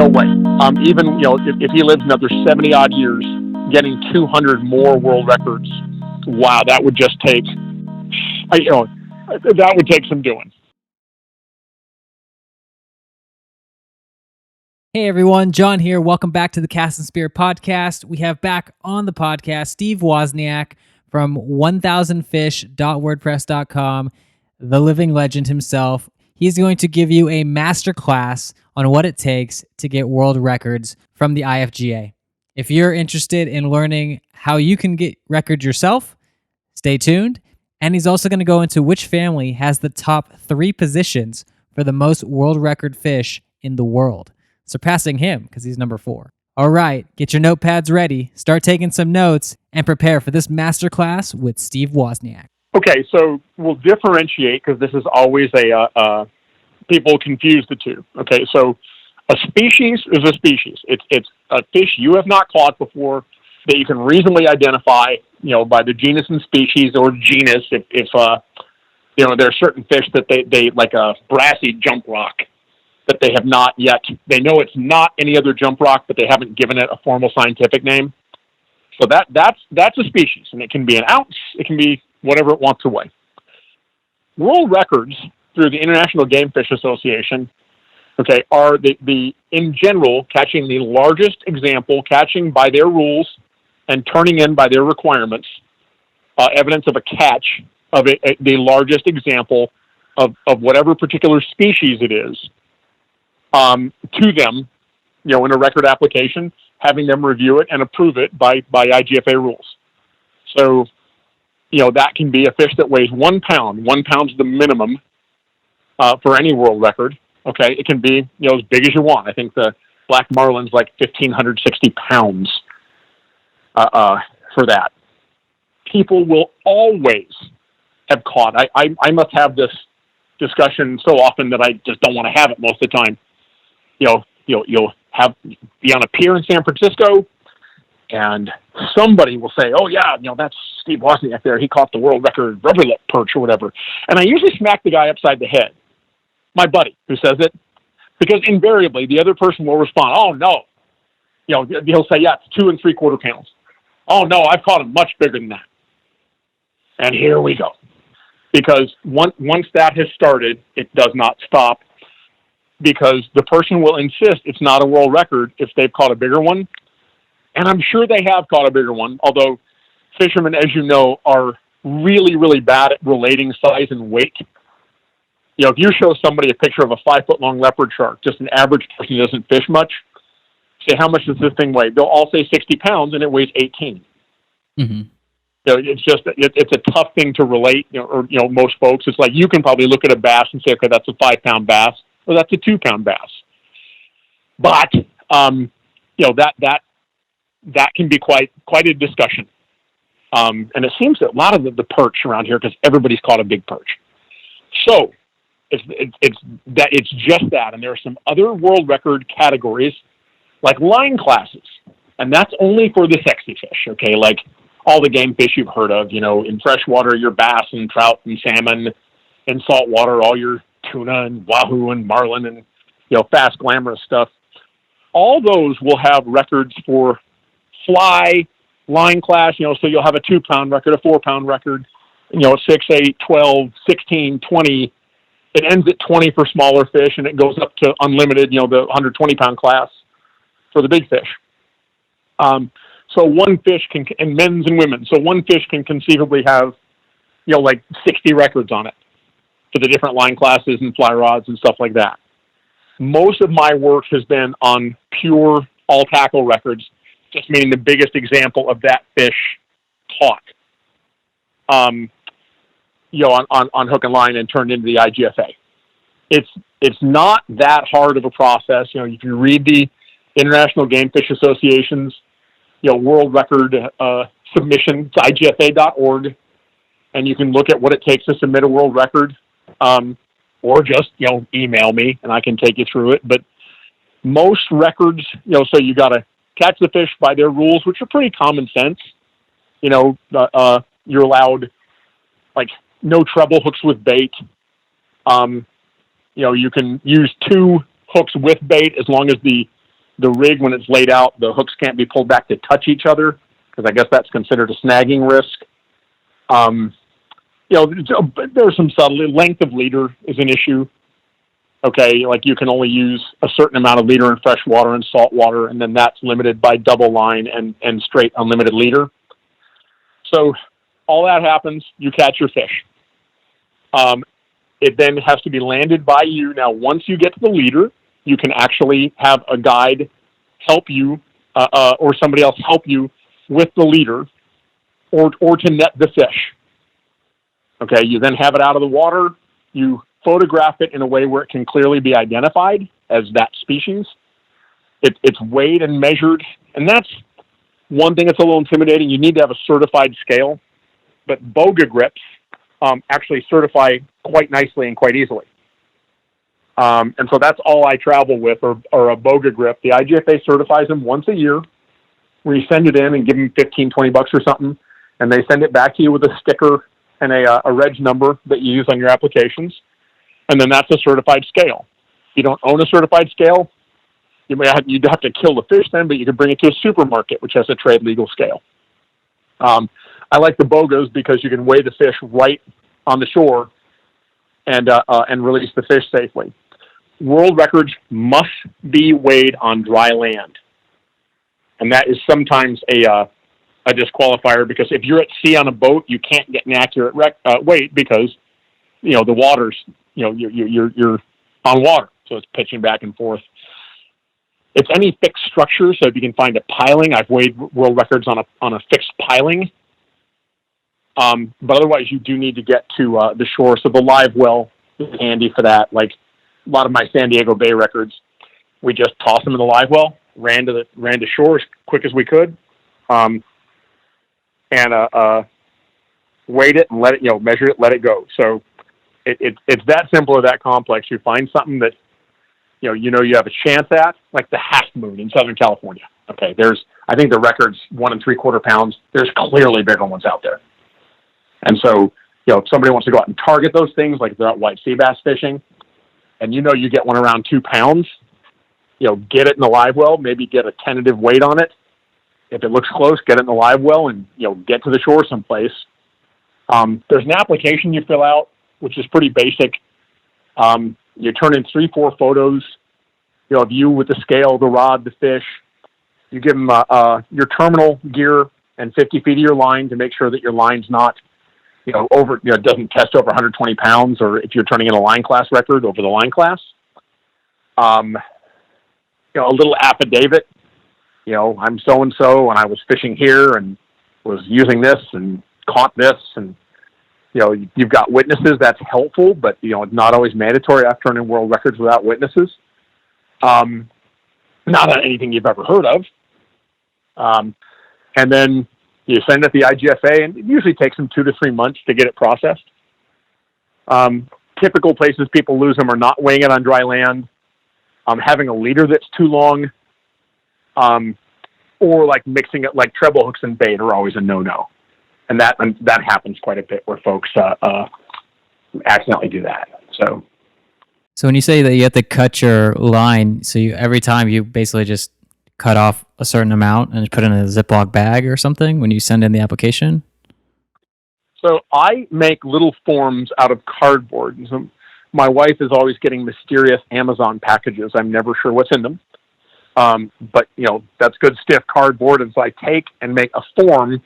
no way. Even if he lives another 70 odd years, getting 200 more world records, wow, that would just take, that would take some doing. Hey everyone, John here. Welcome back to the Cast and Spear podcast. We have back on the podcast Steve Wozniak from 1000fish.wordpress.com, the living legend himself. He's going to give you a masterclass on what it takes to get world records from the IFGA. If you're interested in learning how you can get records yourself, stay tuned. And he's also going to go into which family has the top 3 positions for the most world record fish in the world, surpassing him because he's number 4. All right, get your notepads ready, start taking some notes, and prepare for this masterclass with Steve Wozniak. Okay, so we'll differentiate because this is always people confuse the two. Okay, so a species is a species. It's a fish you have not caught before that you can reasonably identify, by the genus and species, or genus if there are certain fish that they like a brassy jump rock that they have not yet. They know it's not any other jump rock, but they haven't given it a formal scientific name. So that's a species, and it can be an ounce, it can be whatever it wants to weigh. World records through the International Game Fish Association, are the in general catching the largest example, catching by their rules and turning in by their requirements, evidence of a catch of the largest example of whatever particular species it is, to them, in a record application, having them review it and approve it by IGFA rules. So, that can be a fish that weighs 1 pound. 1 pound's the minimum for any world record. Okay, it can be as big as you want. I think the black marlin's like 1,560 pounds for that. People will always have caught. I must have this discussion so often that I just don't want to have it most of the time. You'll be on a pier in San Francisco, and somebody will say, "Oh yeah, that's Steve Wozniak there. He caught the world record rubber lip perch or whatever." And I usually smack the guy upside the head, my buddy who says it, because invariably the other person will respond, "Oh no," he'll say, "Yeah, it's 2 3/4 pounds." "Oh no, I've caught him much bigger than that." And here we go, because once that has started, it does not stop. Because the person will insist it's not a world record if they've caught a bigger one. And I'm sure they have caught a bigger one, although fishermen, as you know, are really, really bad at relating size and weight. If you show somebody a picture of a 5-foot-long leopard shark, just an average person who doesn't fish much, say, "How much does this thing weigh?" They'll all say 60 pounds, and it weighs 18. Mm-hmm. It's a tough thing to relate, most folks. It's like you can probably look at a bass and say, "Okay, that's a 5-pound bass." Well, that's a 2-pound bass. But, that can be quite a discussion. And it seems that a lot of the perch around here, because everybody's caught a big perch. So it's just that. And there are some other world record categories, like line classes. And that's only for the sexy fish, okay? Like all the game fish you've heard of, in freshwater, your bass and trout and salmon. In saltwater, all your tuna and wahoo and marlin and fast glamorous stuff. All those will have records for fly line class, so you'll have a 2-pound record, a 4-pound record, 6, 8, 12, 16, 20. It ends at 20 for smaller fish, and it goes up to unlimited, the 120-pound class for the big fish. So one fish can, and men's and women's, so one fish can conceivably have, like 60 records on it for the different line classes and fly rods and stuff like that. Most of my work has been on pure all tackle records, just meaning the biggest example of that fish caught, on hook and line and turned into the IGFA. It's not that hard of a process. You can read the International Game Fish Association's, world record submission to IGFA.org, and you can look at what it takes to submit a world record. Or just, email me and I can take you through it. But most records, so you got to catch the fish by their rules, which are pretty common sense. You're allowed like no treble hooks with bait. You can use 2 hooks with bait as long as the The rig, when it's laid out, the hooks can't be pulled back to touch each other, because I guess that's considered a snagging risk. There's some subtlety. Length of leader is an issue. Okay, like you can only use a certain amount of leader in fresh water and salt water, and then that's limited by double line and straight unlimited leader. So all that happens, you catch your fish. It then has to be landed by you. Now, once you get to the leader, you can actually have a guide help you, or somebody else help you with the leader, or to net the fish. Okay, you then have it out of the water. You photograph it in a way where it can clearly be identified as that species. It's weighed and measured, and that's one thing that's a little intimidating. You need to have a certified scale, but BOGA grips actually certify quite nicely and quite easily. And so that's all I travel with, or a BOGA grip. The IGFA certifies them once a year, where you send it in and give them $15-20 or something, and they send it back to you with a sticker and a reg number that you use on your applications. And then that's a certified scale. If you don't own a certified scale, you'd have to kill the fish then, but you could bring it to a supermarket, which has a trade legal scale. I like the BOGAs because you can weigh the fish right on the shore and release the fish safely. World records must be weighed on dry land. And that is sometimes a disqualifier, because if you're at sea on a boat, you can't get an accurate weight because, the water's, you're on water, so it's pitching back and forth. It's any fixed structure, so if you can find a piling, I've weighed world records on a fixed piling. But otherwise, you do need to get to the shore. So the live well is handy for that. Like a lot of my San Diego Bay records, we just toss them in the live well, ran to shore as quick as we could, and weighed it and let it, measure it, let it go. So it's that simple or that complex. You find something that you have a chance at, like the half moon in Southern California. Okay, I think the record's 1 3/4 pounds. There's clearly bigger ones out there. And so, if somebody wants to go out and target those things, like if they're out white sea bass fishing, and you get one around 2 pounds, get it in the live well, maybe get a tentative weight on it. If it looks close, get it in the live well and, get to the shore someplace. There's an application you fill out, which is pretty basic. You turn in 3-4 photos, of you with the scale, the rod, the fish. You give them your terminal gear and 50 feet of your line to make sure that your line's not, doesn't test over 120 pounds, or if you're turning in a line class record, over the line class. A little affidavit, I'm so-and-so, and I was fishing here and was using this and caught this, and, you've got witnesses. That's helpful, but, it's not always mandatory. I've turned in world records without witnesses. Not on anything you've ever heard of. And then you send it to the IGFA, and it usually takes them 2 to 3 months to get it processed. Typical places people lose them are not weighing it on dry land, having a leader that's too long, or like mixing it, like treble hooks and bait are always a no-no. And that happens quite a bit where folks accidentally do that. So when you say that you have to cut your line, so every time you basically just cut off a certain amount and put it in a Ziploc bag or something when you send in the application? So I make little forms out of cardboard. So my wife is always getting mysterious Amazon packages. I'm never sure what's in them. But, that's good stiff cardboard. And so I take and make a form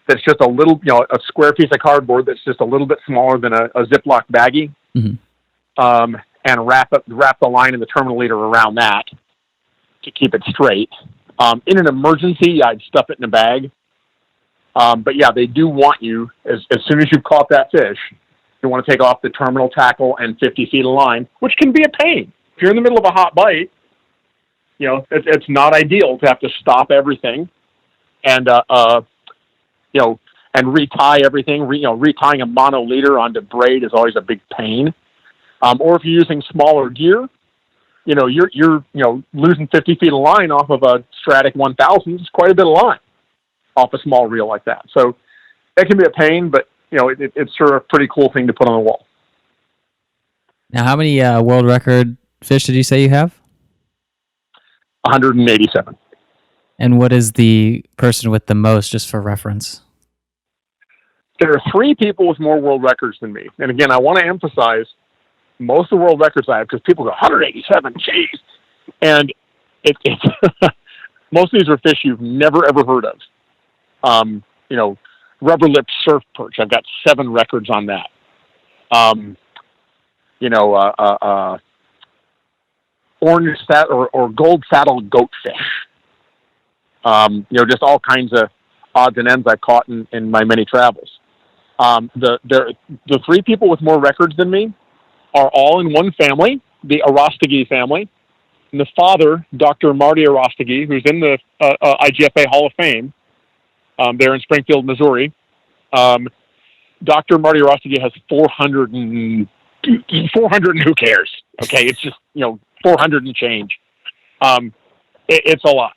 that's just a little, a square piece of cardboard that's just a little bit smaller than a Ziploc baggie. Mm-hmm. And wrap the line and the terminal leader around that to keep it straight. In an emergency, I'd stuff it in a bag. But yeah, they do want you, as soon as you've caught that fish, you want to take off the terminal tackle and 50 feet of line, which can be a pain. If you're in the middle of a hot bite, it's not ideal to have to stop everything and, and retie everything. Retying a mono leader onto braid is always a big pain. Or if you're using smaller gear, you're losing 50 feet of line off of a Stratic 1000. It's quite a bit of line off a small reel like that. So that can be a pain, but it's sort of a pretty cool thing to put on the wall. Now, how many world record fish did you say you have? 187. And what is the person with the most, just for reference? There are 3 people with more world records than me. And again, I want to emphasize most of the world records I have, because people go, 187, geez. And it's most of these are fish you've never, ever heard of. Rubber lip surf perch. I've got 7 records on that. Orange or gold saddle goatfish. Just all kinds of odds and ends I've caught in my many travels. The 3 people with more records than me are all in one family, the Arostegui family. And the father, Dr. Marty Arostegui, who's in the IGFA Hall of Fame, there in Springfield, Missouri. Dr. Marty Arostegui has 400 and who cares? Okay, it's just 400 and change. It's a lot,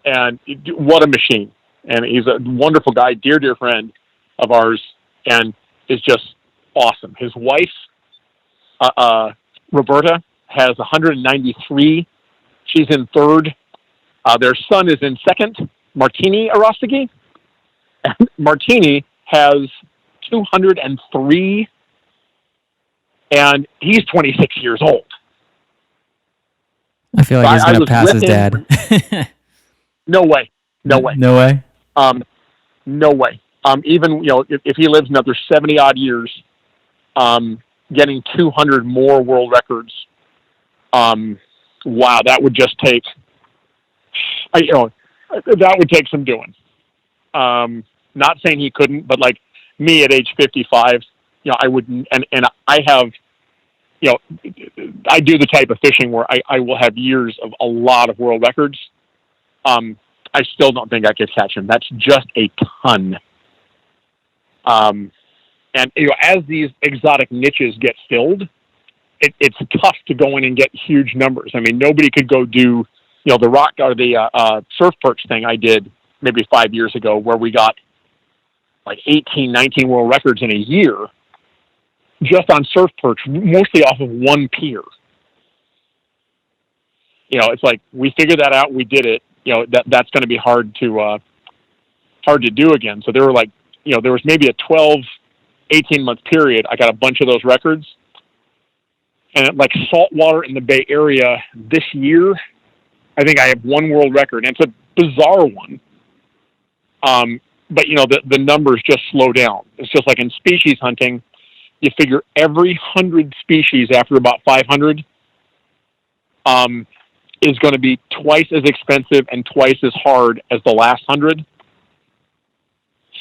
and what a machine! And he's a wonderful guy, dear friend of ours, and is just awesome. His wife, Roberta, has 193. She's in 3rd. Their son is in 2nd, Martini Arostegui. And Martini has 203, and he's 26 years old. I feel like he's going to pass his dad. No way. No way? No way. Even, if he lives another 70 odd years, getting 200 more world records, wow, that would just take, that would take some doing. Not saying he couldn't, but like me at age 55, I wouldn't, and I have, I do the type of fishing where I will have years of a lot of world records. I still don't think I could catch him. That's just a ton. And as these exotic niches get filled, it's tough to go in and get huge numbers. I mean, nobody could go do, the rock or the surf perch thing I did maybe 5 years ago, where we got like 18, 19 world records in a year just on surf perch, mostly off of one pier. It's like, we figured that out, we did it. That's going to be hard to do again. So there were like, there was maybe a 12, 18-month period. I got a bunch of those records. And like saltwater in the Bay Area this year, I think I have 1 world record, and it's a bizarre one. But the numbers just slow down. It's just like in species hunting, you figure every 100 species after about 500 is going to be twice as expensive and twice as hard as the last 100.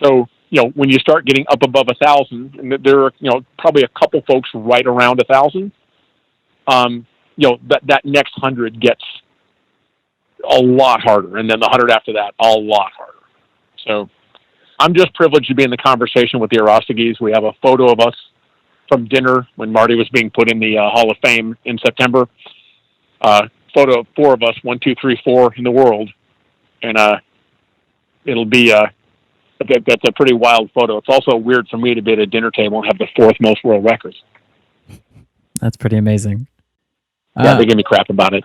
So, when you start getting up above 1,000, and there are, probably a couple folks right around 1,000, that next 100 gets a lot harder. And then the 100 after that, a lot harder. So I'm just privileged to be in the conversation with the Arosteguis. We have a photo of us from dinner when Marty was being put in the Hall of Fame in September. Photo of 4 of us, 1, 2, 3, 4 in the world. And it'll be that's a pretty wild photo. It's also weird for me to be at a dinner table and have the 4th most world records. That's pretty amazing. Yeah, they give me crap about it.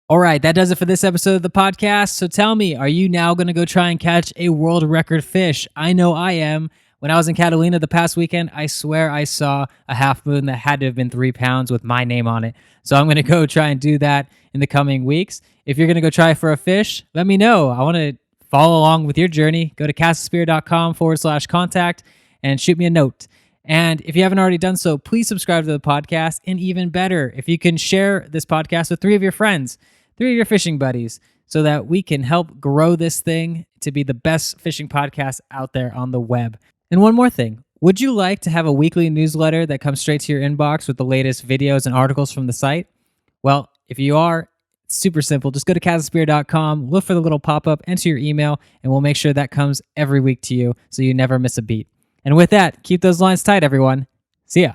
All right, that does it for this episode of the podcast. So tell me, are you now going to go try and catch a world record fish? I know I am. When I was in Catalina the past weekend, I swear I saw a half moon that had to have been 3 pounds with my name on it. So I'm going to go try and do that in the coming weeks. If you're going to go try for a fish, let me know. I want to follow along with your journey. Go to castspear.com/contact and shoot me a note. And if you haven't already done so, please subscribe to the podcast. And even better, if you can share this podcast with 3 of your friends, 3 of your fishing buddies, so that we can help grow this thing to be the best fishing podcast out there on the web. And one more thing. Would you like to have a weekly newsletter that comes straight to your inbox with the latest videos and articles from the site? Well, if you are, it's super simple. Just go to castspear.com, look for the little pop-up, enter your email, and we'll make sure that comes every week to you so you never miss a beat. And with that, keep those lines tight, everyone. See ya.